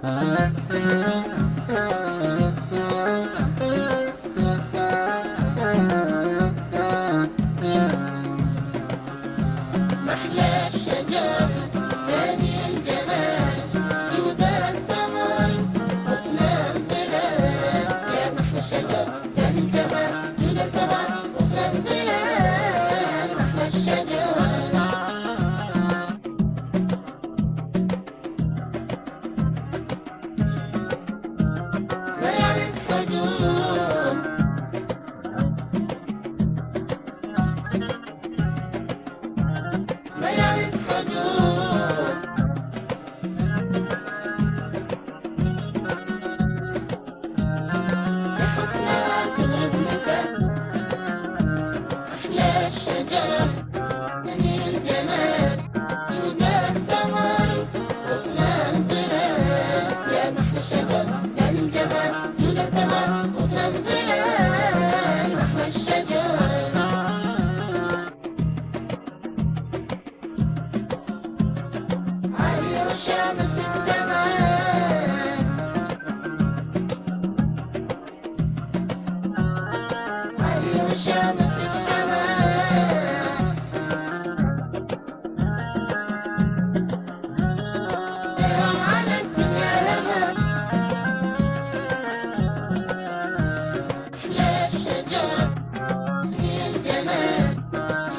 محلى الشجر زاهي الجمال، جود الثمر حسن الظلال. يا محلى الشجر زاهي الجمال، جود الثمر حسن الظلال. محلى الشجر ما يعرف حدود، ما يعرف حدود. لحسنها تغرب مثل أحلى الشجر زاهي الجمال، جود الثمر حسن الظلال. يا محلى الشجر زاهي الجمال، جود الثمر حسن الظلال. محلى الشجر عالي وشامخ في السماء، عالي وشامخ في السماء. طيران على الدنيا هبت، أحلى الشجر زاهي الجمال،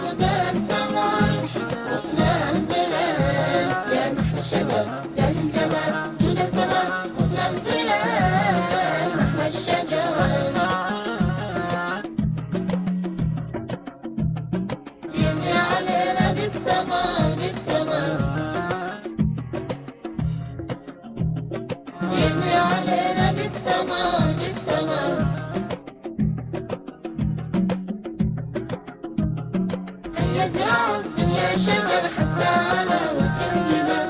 جود الثمر حسن الظلال. يا محلى الشجر زاهي الجمال، جود الثمر حسن الظلال. محلى الشجر يمني علينا بالثمر، بالثمر يمني علينا بالثمر، بالثمر. أن يزرعوا الدنيا شجر حتى على رؤوس الجبال.